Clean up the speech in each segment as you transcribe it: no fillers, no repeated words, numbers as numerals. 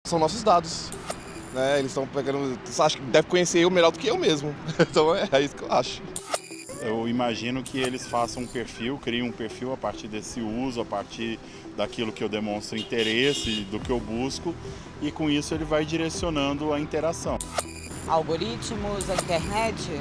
São nossos dados, né? Eles estão pegando. Você acha que deve conhecer eu melhor do que eu mesmo. Então é isso que eu acho. Eu imagino que eles façam um perfil, criem um perfil a partir desse uso, a partir daquilo que eu demonstro interesse, do que eu busco, e com isso ele vai direcionando a interação. Algoritmos, a internet,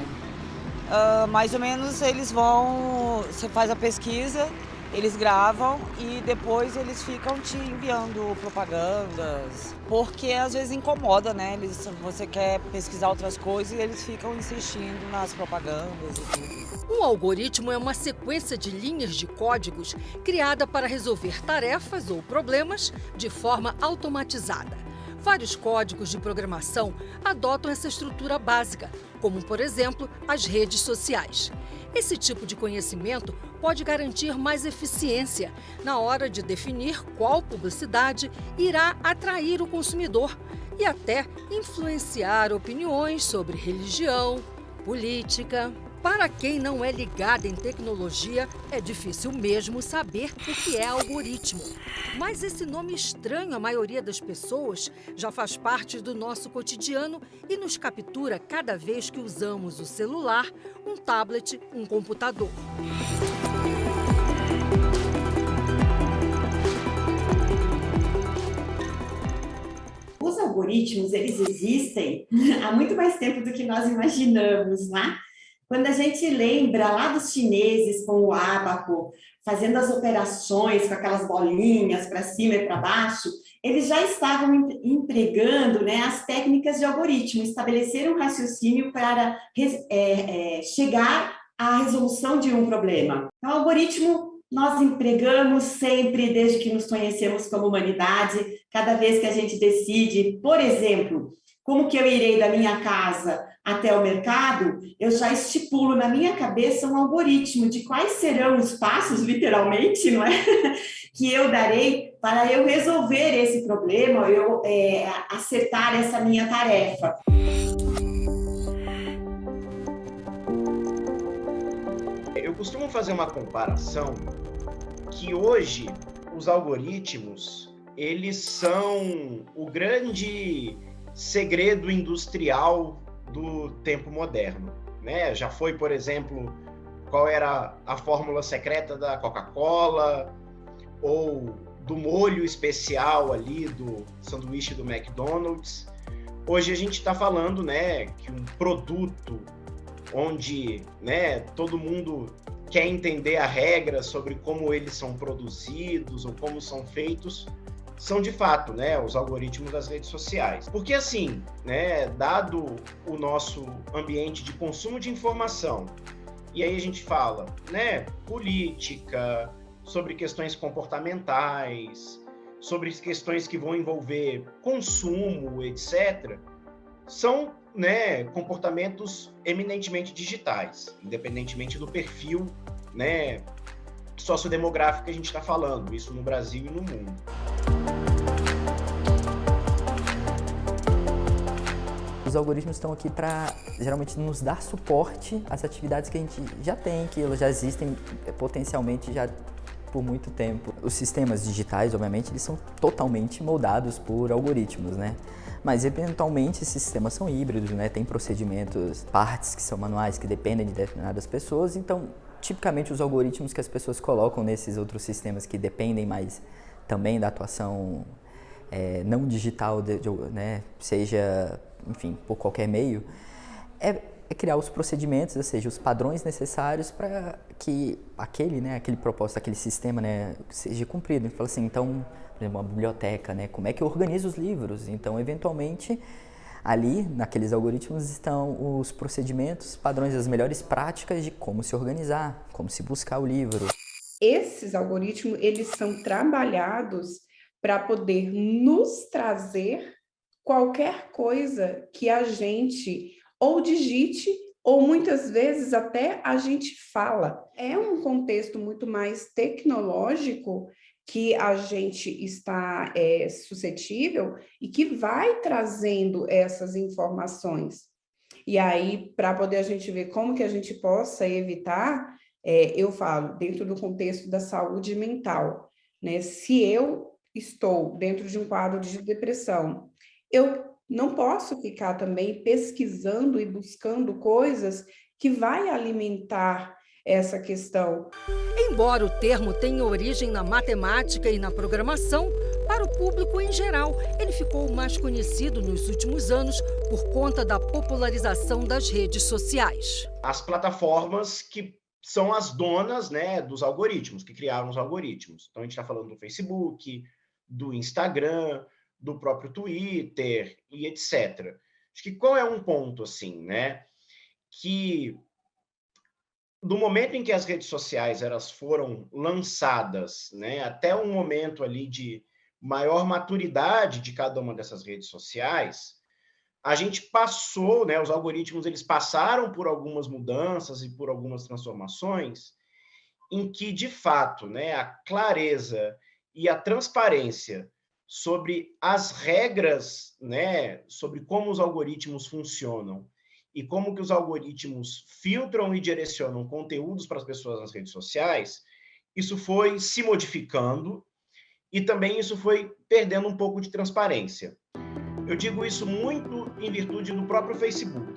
mais ou menos eles vão, você faz a pesquisa, eles gravam e depois eles ficam te enviando propagandas, porque às vezes incomoda, né? Você quer pesquisar outras coisas e eles ficam insistindo nas propagandas e tudo. Um algoritmo é uma sequência de linhas de códigos criada para resolver tarefas ou problemas de forma automatizada. Vários códigos de programação adotam essa estrutura básica, como, por exemplo, as redes sociais. Esse tipo de conhecimento pode garantir mais eficiência na hora de definir qual publicidade irá atrair o consumidor e até influenciar opiniões sobre religião, política. Para quem não é ligado em tecnologia, é difícil mesmo saber o que é algoritmo. Mas esse nome estranho à maioria das pessoas já faz parte do nosso cotidiano e nos captura cada vez que usamos o celular, um tablet, um computador. Os algoritmos, eles existem há muito mais tempo do que nós imaginamos, né? Quando a gente lembra lá dos chineses com o ábaco, fazendo as operações com aquelas bolinhas para cima e para baixo, eles já estavam empregando, né, as técnicas de algoritmo, estabeleceram um raciocínio para chegar à resolução de um problema. Então, o algoritmo nós empregamos sempre desde que nos conhecemos como humanidade, cada vez que a gente decide, por exemplo, como que eu irei da minha casa até o mercado, eu já estipulo na minha cabeça um algoritmo de quais serão os passos, literalmente, não é? Que eu darei para eu resolver esse problema, eu acertar essa minha tarefa. Eu costumo fazer uma comparação que hoje os algoritmos, eles são o grande segredo industrial do tempo moderno, né? Já foi, por exemplo, qual era a fórmula secreta da Coca-Cola ou do molho especial ali do sanduíche do McDonald's. Hoje a gente está falando, né, que um produto onde, né, todo mundo quer entender a regra sobre como eles são produzidos ou como são feitos, são de fato, né, os algoritmos das redes sociais. Porque assim, né, dado o nosso ambiente de consumo de informação, e aí a gente fala, né, política, sobre questões comportamentais, sobre questões que vão envolver consumo, etc., são, né, comportamentos eminentemente digitais, independentemente do perfil, né, sociodemográfico que a gente está falando, isso no Brasil e no mundo. Os algoritmos estão aqui para, geralmente, nos dar suporte às atividades que a gente já tem, que elas já existem potencialmente já por muito tempo. Os sistemas digitais, obviamente, eles são totalmente moldados por algoritmos, né? Mas, eventualmente, esses sistemas são híbridos, né? Tem procedimentos, partes que são manuais, que dependem de determinadas pessoas. Então, tipicamente, os algoritmos que as pessoas colocam nesses outros sistemas que dependem mais também da atuação não digital, né? Seja, enfim, por qualquer meio, é criar os procedimentos, ou seja, os padrões necessários para que aquele propósito, aquele sistema, né, seja cumprido. Ele fala assim, então, por exemplo, uma biblioteca, né, como é que eu organizo os livros? Então, eventualmente, ali, naqueles algoritmos, estão os procedimentos, padrões, as melhores práticas de como se organizar, como se buscar o livro. Esses algoritmos, eles são trabalhados para poder nos trazer qualquer coisa que a gente ou digite, ou muitas vezes até a gente fala. É um contexto muito mais tecnológico que a gente está suscetível e que vai trazendo essas informações. E aí, para poder a gente ver como que a gente possa evitar, eu falo, dentro do contexto da saúde mental, né? Se eu estou dentro de um quadro de depressão, eu não posso ficar também pesquisando e buscando coisas que vai alimentar essa questão. Embora o termo tenha origem na matemática e na programação, para o público em geral, ele ficou mais conhecido nos últimos anos por conta da popularização das redes sociais. As plataformas que são as donas, né, dos algoritmos, que criaram os algoritmos. Então, a gente está falando do Facebook, do Instagram, do próprio Twitter e etc. Acho que qual é um ponto, assim, né, que do momento em que as redes sociais elas foram lançadas, né, até um momento ali de maior maturidade de cada uma dessas redes sociais, a gente passou, né, os algoritmos eles passaram por algumas mudanças e por algumas transformações em que, de fato, né, a clareza e a transparência sobre as regras, né, sobre como os algoritmos funcionam e como que os algoritmos filtram e direcionam conteúdos para as pessoas nas redes sociais, isso foi se modificando e também isso foi perdendo um pouco de transparência. Eu digo isso muito em virtude do próprio Facebook.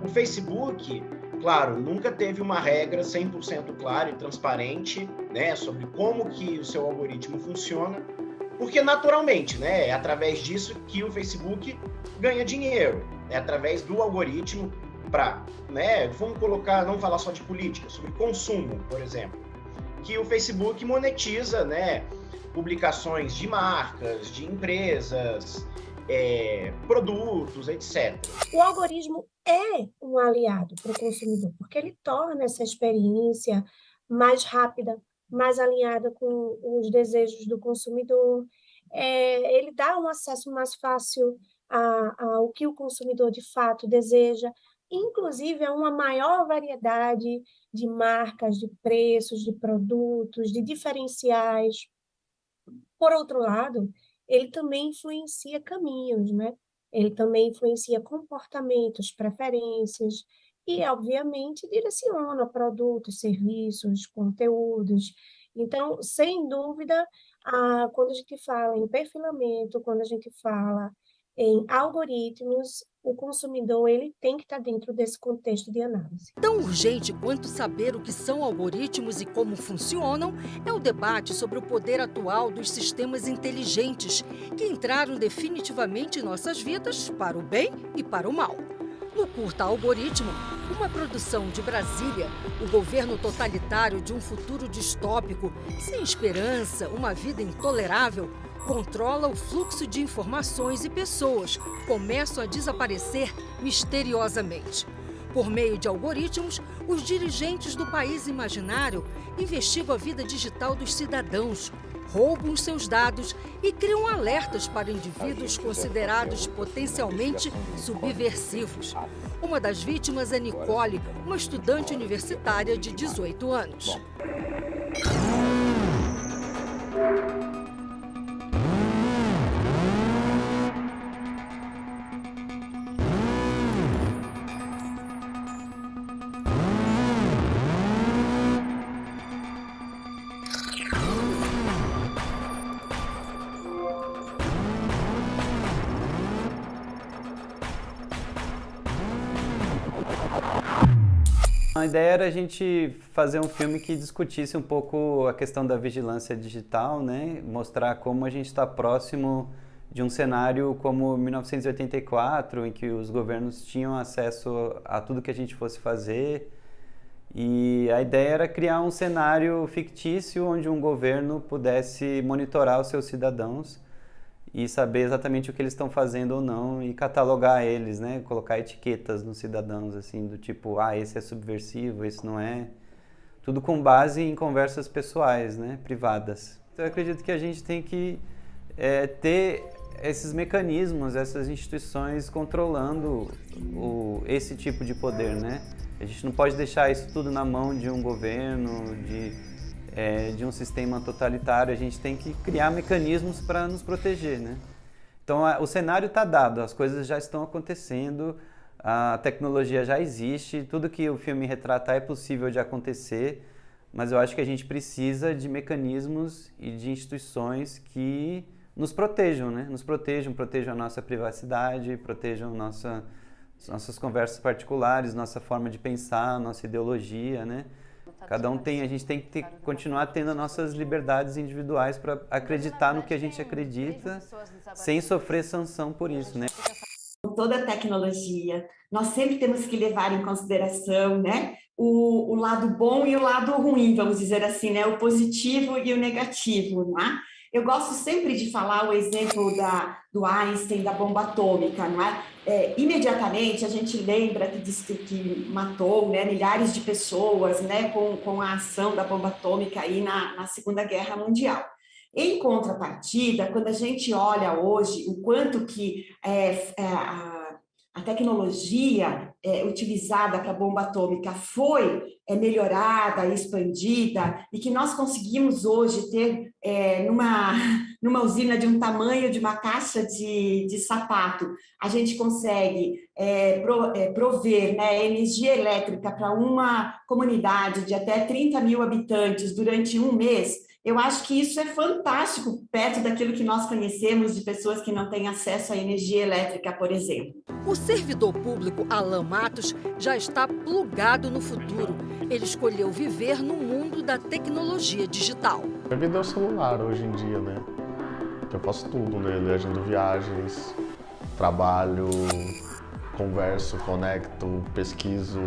O Facebook, claro, nunca teve uma regra 100% clara e transparente, né, sobre como que o seu algoritmo funciona, porque naturalmente, né, é através disso que o Facebook ganha dinheiro, é através do algoritmo para, né, vamos colocar, não falar só de política, sobre consumo, por exemplo, que o Facebook monetiza, né, publicações de marcas, de empresas, produtos, etc. O algoritmo é um aliado para o consumidor, porque ele torna essa experiência mais rápida, mais alinhada com os desejos do consumidor. Ele dá um acesso mais fácil ao que o consumidor de fato deseja, inclusive a uma maior variedade de marcas, de preços, de produtos, de diferenciais. Por outro lado, ele também influencia caminhos, né? Ele também influencia comportamentos, preferências e, obviamente, direciona produtos, serviços, conteúdos. Então, sem dúvida, quando a gente fala em perfilamento, quando a gente fala em algoritmos, o consumidor ele tem que estar dentro desse contexto de análise. Tão urgente quanto saber o que são algoritmos e como funcionam é o debate sobre o poder atual dos sistemas inteligentes, que entraram definitivamente em nossas vidas para o bem e para o mal. No Curta Algoritmo, uma produção de Brasília, o governo totalitário de um futuro distópico, sem esperança, uma vida intolerável, controla o fluxo de informações e pessoas começam a desaparecer misteriosamente. Por meio de algoritmos, os dirigentes do país imaginário investigam a vida digital dos cidadãos, roubam seus dados e criam alertas para indivíduos considerados potencialmente subversivos. Uma das vítimas é Nicole, uma estudante universitária de 18 anos. A ideia era a gente fazer um filme que discutisse um pouco a questão da vigilância digital, né? Mostrar como a gente está próximo de um cenário como 1984, em que os governos tinham acesso a tudo que a gente fosse fazer. E a ideia era criar um cenário fictício onde um governo pudesse monitorar os seus cidadãos e saber exatamente o que eles estão fazendo ou não e catalogar eles, né? Colocar etiquetas nos cidadãos, assim, do tipo, esse é subversivo, esse não é. Tudo com base em conversas pessoais, né? Privadas. Então, eu acredito que a gente tem que ter esses mecanismos, essas instituições controlando esse tipo de poder, né? A gente não pode deixar isso tudo na mão de um governo, de um sistema totalitário. A gente tem que criar mecanismos para nos proteger, né? Então, o cenário está dado, as coisas já estão acontecendo, a tecnologia já existe, tudo que o filme retrata é possível de acontecer. mas eu acho que a gente precisa de mecanismos e de instituições que nos protejam, né? Nos protejam a nossa privacidade, protejam nossas conversas particulares, nossa forma de pensar, nossa ideologia, né? Cada um tem, a gente tem que continuar tendo as nossas liberdades individuais para acreditar no que a gente acredita, sem sofrer sanção por isso, né? Toda a tecnologia, nós sempre temos que levar em consideração, né, o lado bom e o lado ruim, vamos dizer assim, né, o positivo e o negativo, não é? Eu gosto sempre de falar o exemplo do Einstein, da bomba atômica, não é? Imediatamente a gente lembra que matou, né, milhares de pessoas, né, com a ação da bomba atômica aí na Segunda Guerra Mundial. Em contrapartida, quando a gente olha hoje o quanto que a tecnologia utilizada para a bomba atômica foi melhorada, expandida, e que nós conseguimos hoje ter numa usina de um tamanho de uma caixa de sapato, a gente consegue prover, né, energia elétrica para uma comunidade de até 30 mil habitantes durante um mês. Eu acho que isso é fantástico, perto daquilo que nós conhecemos de pessoas que não têm acesso à energia elétrica, por exemplo. O servidor público Alan Matos já está plugado no futuro. Ele escolheu viver no mundo da tecnologia digital. Minha vida é o celular hoje em dia, né? Eu faço tudo nele, agendo viagens, trabalho, converso, conecto, pesquiso.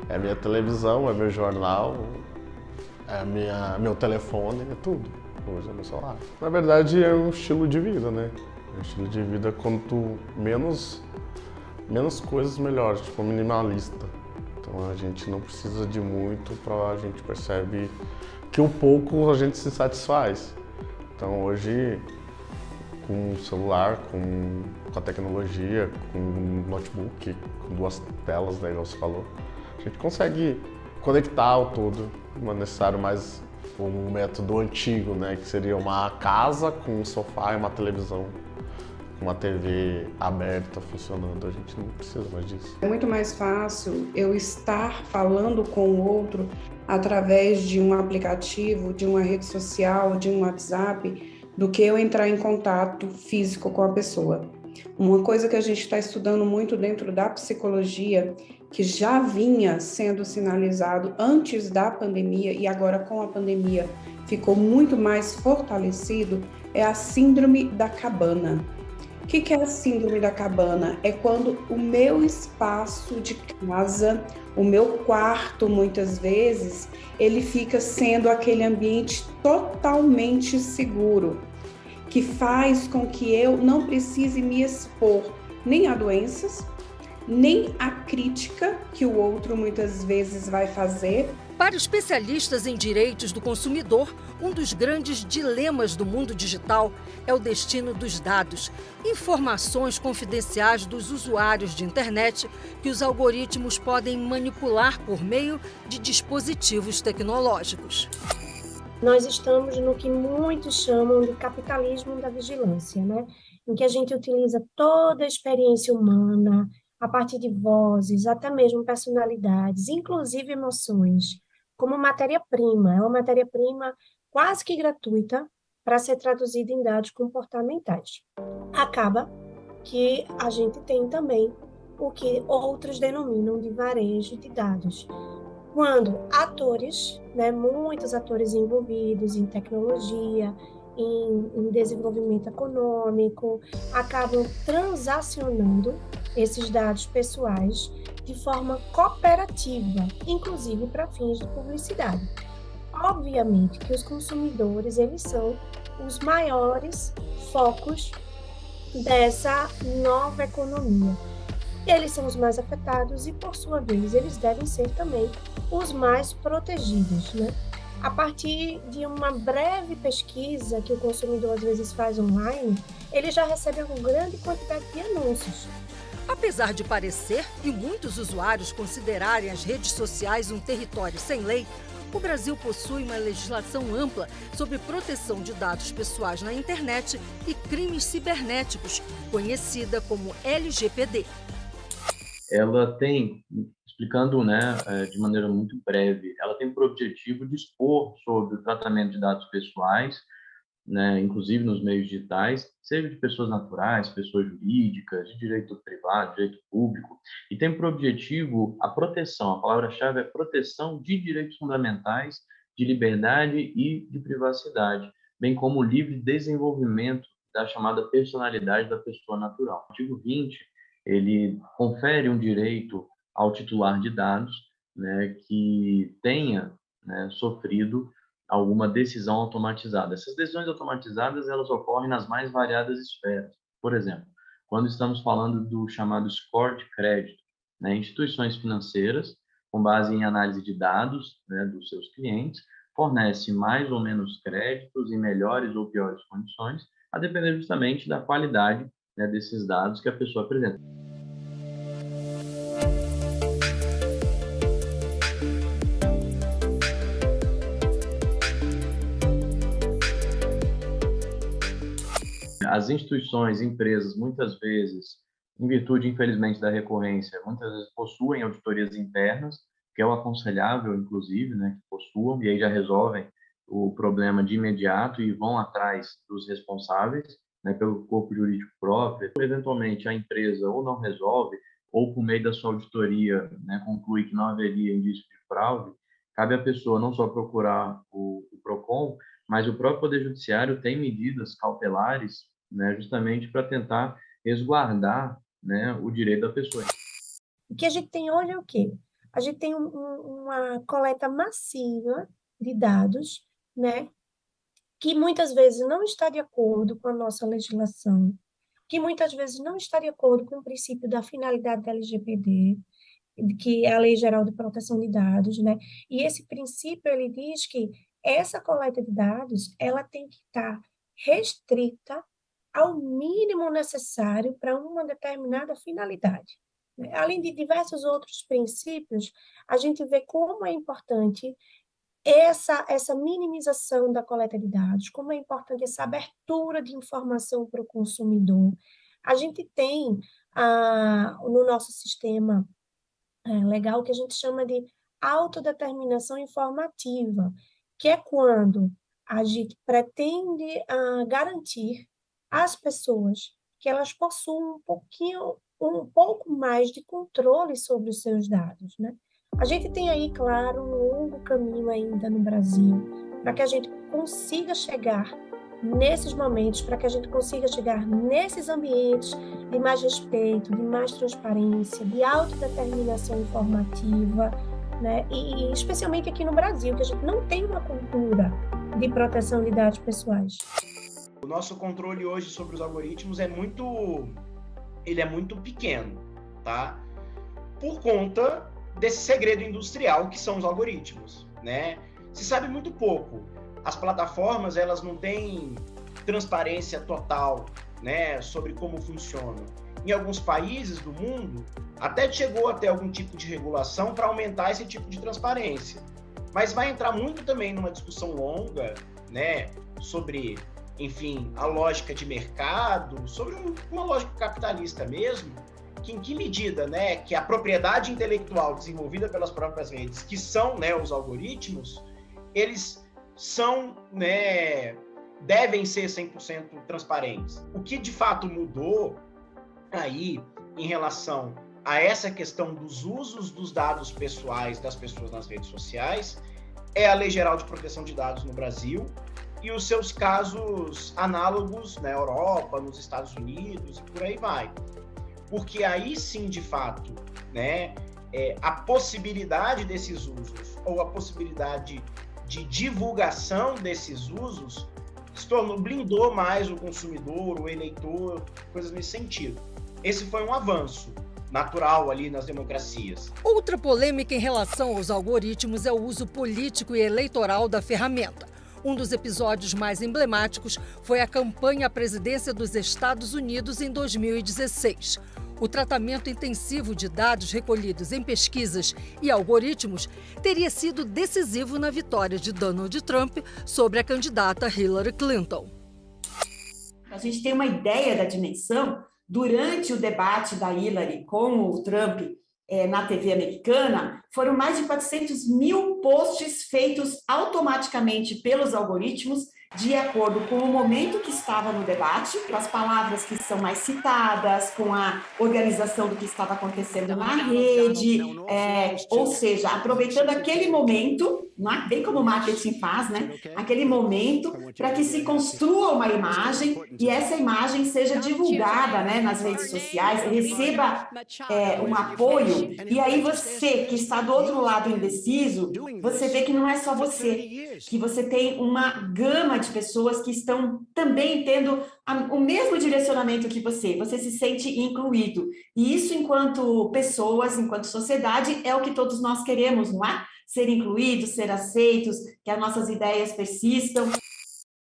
É minha televisão, é meu jornal, é meu telefone, é tudo. Hoje é meu celular. Na verdade, é um estilo de vida, né? É um estilo de vida quanto menos coisas, melhor, tipo minimalista. Então a gente não precisa de muito, a gente percebe que o pouco a gente se satisfaz. Então hoje, com o celular, com a tecnologia, com o notebook, com 2 telas, né, igual você falou, a gente consegue conectar o todo. Não é necessário mais um método antigo, né, que seria uma casa com um sofá e uma televisão, com uma TV aberta funcionando. A gente não precisa mais disso. É muito mais fácil eu estar falando com o outro através de um aplicativo, de uma rede social, de um WhatsApp, do que eu entrar em contato físico com a pessoa. Uma coisa que a gente está estudando muito dentro da psicologia, que já vinha sendo sinalizado antes da pandemia e agora com a pandemia ficou muito mais fortalecido, é a síndrome da cabana. O que é a síndrome da cabana? É quando o meu espaço de casa, o meu quarto, muitas vezes, ele fica sendo aquele ambiente totalmente seguro, que faz com que eu não precise me expor nem a doenças, nem a crítica que o outro muitas vezes vai fazer. Para especialistas em direitos do consumidor, um dos grandes dilemas do mundo digital é o destino dos dados, informações confidenciais dos usuários de internet que os algoritmos podem manipular por meio de dispositivos tecnológicos. Nós estamos no que muitos chamam de capitalismo da vigilância, né? Em que a gente utiliza toda a experiência humana, a partir de vozes, até mesmo personalidades, inclusive emoções, como matéria-prima. É uma matéria-prima quase que gratuita para ser traduzida em dados comportamentais. Acaba que a gente tem também o que outros denominam de varejo de dados. Quando atores, né, muitos atores envolvidos em tecnologia, em desenvolvimento econômico, acabam transacionando esses dados pessoais de forma cooperativa, inclusive para fins de publicidade. Obviamente que os consumidores, eles são os maiores focos dessa nova economia. Eles são os mais afetados e, por sua vez, eles devem ser também os mais protegidos, né? A partir de uma breve pesquisa que o consumidor às vezes faz online, ele já recebe uma grande quantidade de anúncios. Apesar de parecer e muitos usuários considerarem as redes sociais um território sem lei, o Brasil possui uma legislação ampla sobre proteção de dados pessoais na internet e crimes cibernéticos, conhecida como LGPD. Ela tem Explicando, né, de maneira muito breve, ela tem por objetivo dispor sobre o tratamento de dados pessoais, né, inclusive nos meios digitais, seja de pessoas naturais, pessoas jurídicas, de direito privado, direito público, e tem por objetivo a proteção, a palavra-chave é proteção de direitos fundamentais, de liberdade e de privacidade, bem como o livre desenvolvimento da chamada personalidade da pessoa natural. O artigo 20, ele confere um direito ao titular de dados, né, que tenha, né, sofrido alguma decisão automatizada. Essas decisões automatizadas, elas ocorrem nas mais variadas esferas. Por exemplo, quando estamos falando do chamado score de crédito, né, instituições financeiras, com base em análise de dados, né, dos seus clientes, fornecem mais ou menos créditos em melhores ou piores condições, a depender justamente da qualidade, né, desses dados que a pessoa apresenta. As instituições, empresas, muitas vezes, em virtude, infelizmente, da recorrência, muitas vezes possuem auditorias internas, que é o aconselhável, inclusive, né, que possuam, e aí já resolvem o problema de imediato e vão atrás dos responsáveis, né, pelo corpo jurídico próprio. Eventualmente, a empresa ou não resolve, ou por meio da sua auditoria, né, conclui que não haveria indício de fraude, cabe à pessoa não só procurar o PROCON, mas o próprio Poder Judiciário tem medidas cautelares, né, justamente para tentar resguardar, né, o direito da pessoa. O que a gente tem hoje é o quê? A gente tem uma coleta massiva de dados, né, que muitas vezes não está de acordo com a nossa legislação, que muitas vezes não está de acordo com o princípio da finalidade da LGPD, que é a Lei Geral de Proteção de Dados, né? E esse princípio, ele diz que essa coleta de dados, ela tem que estar restrita ao mínimo necessário para uma determinada finalidade. Além de diversos outros princípios, a gente vê como é importante essa minimização da coleta de dados, como é importante essa abertura de informação para o consumidor. A gente tem no nosso sistema legal que a gente chama de autodeterminação informativa, que é quando a gente pretende garantir às pessoas que elas possuam um pouco mais de controle sobre os seus dados, né? A gente tem aí, claro, um longo caminho ainda no Brasil para que a gente consiga chegar nesses momentos, para que a gente consiga chegar nesses ambientes de mais respeito, de mais transparência, de autodeterminação informativa, né? E especialmente aqui no Brasil, que a gente não tem uma cultura de proteção de dados pessoais. O nosso controle hoje sobre os algoritmos é muito pequeno, tá? Por conta desse segredo industrial que são os algoritmos, né? Se sabe muito pouco. As plataformas, elas não têm transparência total, né, sobre como funcionam. Em alguns países do mundo, até chegou a ter algum tipo de regulação para aumentar esse tipo de transparência. Mas vai entrar muito também numa discussão longa, né, sobre, enfim, a lógica de mercado, sobre uma lógica capitalista mesmo, que em que medida, né, que a propriedade intelectual desenvolvida pelas próprias redes, que são, né, os algoritmos, eles são, né, devem ser 100% transparentes. O que de fato mudou aí em relação a essa questão dos usos dos dados pessoais das pessoas nas redes sociais é a Lei Geral de Proteção de Dados no Brasil e os seus casos análogos na Europa, nos Estados Unidos e por aí vai. Porque aí sim, de fato, né, a possibilidade desses usos ou a possibilidade de divulgação desses usos blindou mais o consumidor, o eleitor, coisas nesse sentido. Esse foi um avanço natural ali nas democracias. Outra polêmica em relação aos algoritmos é o uso político e eleitoral da ferramenta. Um dos episódios mais emblemáticos foi a campanha à presidência dos Estados Unidos em 2016. O tratamento intensivo de dados recolhidos em pesquisas e algoritmos teria sido decisivo na vitória de Donald Trump sobre a candidata Hillary Clinton. A gente tem uma ideia da dimensão, durante o debate da Hillary com o Trump na TV americana, foram mais de 400 mil posts feitos automaticamente pelos algoritmos, de acordo com o momento que estava no debate, com as palavras que são mais citadas, com a organização do que estava acontecendo na rede, ou seja, aproveitando aquele momento, bem como o marketing faz, né? Aquele momento para que se construa uma imagem e essa imagem seja divulgada, né, nas redes sociais, receba um apoio, e aí você que está do outro lado indeciso, você vê que não é só você, que você tem uma gama de pessoas que estão também tendo o mesmo direcionamento que você se sente incluído. E isso, enquanto pessoas, enquanto sociedade, é o que todos nós queremos, não é? Ser incluídos, ser aceitos, que as nossas ideias persistam.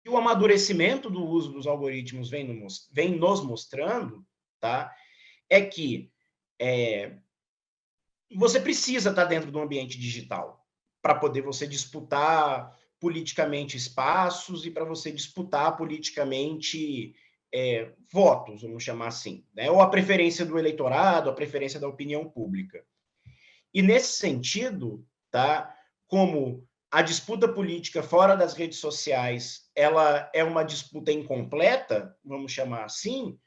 E o amadurecimento do uso dos algoritmos vem nos mostrando, tá? É que você precisa estar dentro do ambiente digital para poder você disputar politicamente espaços e para você disputar politicamente votos, vamos chamar assim, né? Ou a preferência do eleitorado, a preferência da opinião pública. E nesse sentido, tá? Como a disputa política fora das redes sociais, ela é uma disputa incompleta, vamos chamar assim,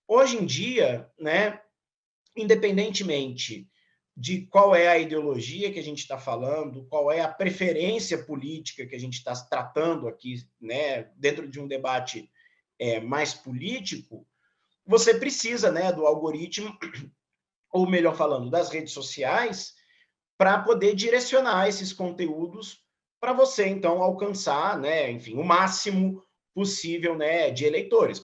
hoje em dia, né, independentemente de qual é a ideologia que a gente está falando, qual é a preferência política que a gente está tratando aqui, né, dentro de um debate mais político, você precisa, né, do algoritmo, ou melhor falando, das redes sociais, para poder direcionar esses conteúdos para você, então, alcançar, né, enfim, o máximo possível, né, de eleitores.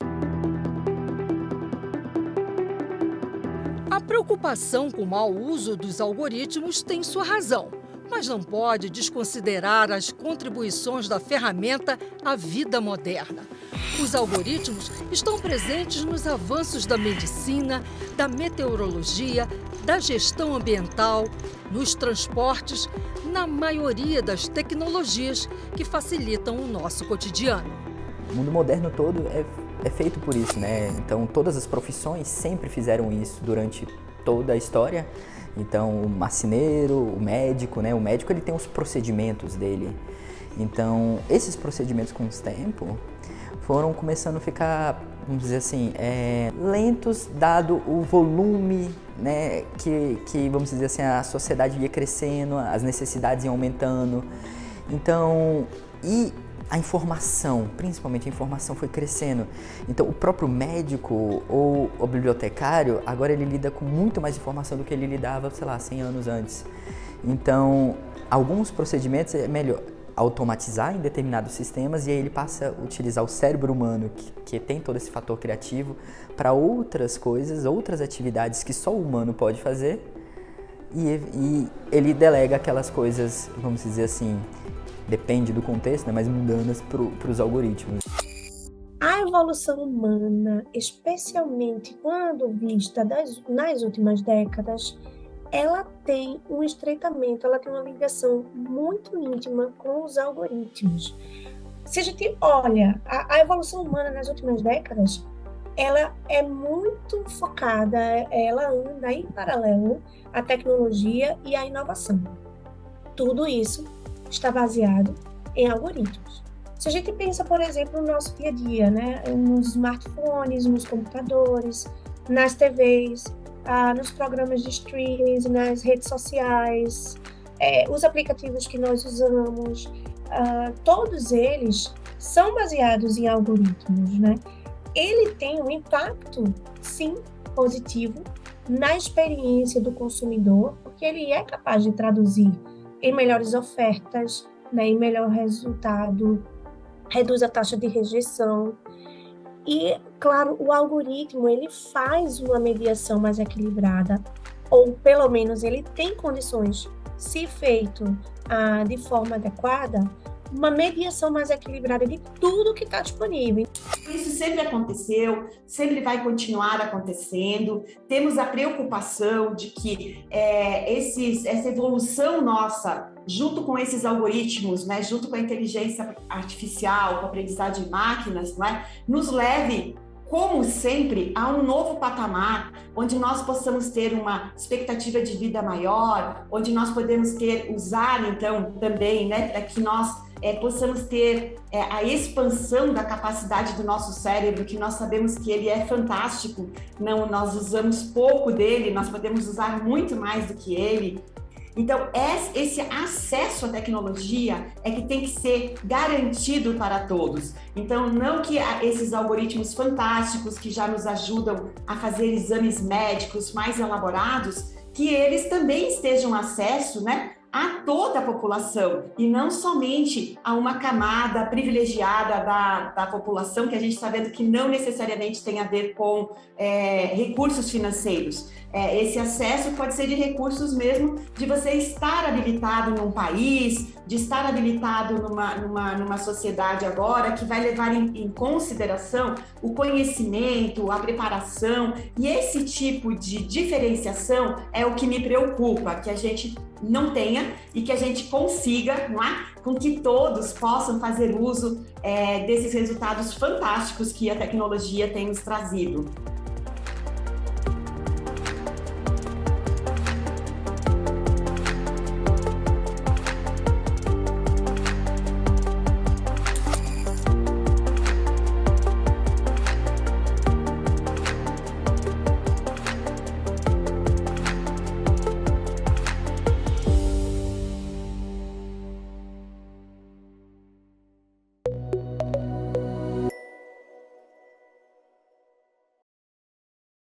A preocupação com o mau uso dos algoritmos tem sua razão, mas não pode desconsiderar as contribuições da ferramenta à vida moderna. Os algoritmos estão presentes nos avanços da medicina, da meteorologia, da gestão ambiental, nos transportes, na maioria das tecnologias que facilitam o nosso cotidiano. O mundo moderno todo é feito por isso, né? Então, todas as profissões sempre fizeram isso durante toda a história. Então, o marceneiro, o médico, né? O médico, ele tem os procedimentos dele. Então, esses procedimentos com o tempo foram começando a ficar, vamos dizer assim, lentos, dado o volume, né? Que, vamos dizer assim, a sociedade ia crescendo, as necessidades iam aumentando. Então, e a informação, principalmente a informação, foi crescendo. Então, o próprio médico ou o bibliotecário, agora ele lida com muito mais informação do que ele lidava, sei lá, 100 anos antes. Então, alguns procedimentos é melhor automatizar em determinados sistemas e aí ele passa a utilizar o cérebro humano, que tem todo esse fator criativo, para outras coisas, outras atividades que só o humano pode fazer, e ele delega aquelas coisas, vamos dizer assim, depende do contexto, né, mais mundanas para os algoritmos. A evolução humana, especialmente quando vista nas últimas décadas, ela tem um estreitamento, ela tem uma ligação muito íntima com os algoritmos. Se a gente olha a evolução humana nas últimas décadas, ela é muito focada, ela anda em paralelo à tecnologia e à inovação. Tudo isso está baseado em algoritmos. Se a gente pensa, por exemplo, no nosso dia a dia, né, nos smartphones, nos computadores, nas TVs, nos programas de streaming, nas redes sociais, os aplicativos que nós usamos, todos eles são baseados em algoritmos, né? Ele tem um impacto, sim, positivo na experiência do consumidor, porque ele é capaz de traduzir em melhores ofertas, né, em melhor resultado, reduz a taxa de rejeição. E, claro, o algoritmo, ele faz uma mediação mais equilibrada, ou pelo menos ele tem condições, se feito de forma adequada, uma mediação mais equilibrada de tudo que está disponível. Isso sempre aconteceu, sempre vai continuar acontecendo. Temos a preocupação de que essa evolução nossa, junto com esses algoritmos, né, junto com a inteligência artificial, com a aprendizagem de máquinas, né, nos leve como sempre, a um novo patamar, onde nós possamos ter uma expectativa de vida maior, onde nós podemos usar, então, também, né, para que nós possamos ter a expansão da capacidade do nosso cérebro, que nós sabemos que ele é fantástico, não, nós usamos pouco dele, nós podemos usar muito mais do que ele. Então, esse acesso à tecnologia é que tem que ser garantido para todos. Então, não que esses algoritmos fantásticos que já nos ajudam a fazer exames médicos mais elaborados, que eles também estejam acesso, né, a toda a população e não somente a uma camada privilegiada da população, que a gente está vendo que não necessariamente tem a ver com recursos financeiros. Esse acesso pode ser de recursos mesmo, de você estar habilitado num país, de estar habilitado numa sociedade agora que vai levar em consideração o conhecimento, a preparação, e esse tipo de diferenciação é o que me preocupa, que a gente não tenha e que a gente consiga, não é? Com que todos possam fazer uso desses resultados fantásticos que a tecnologia tem nos trazido.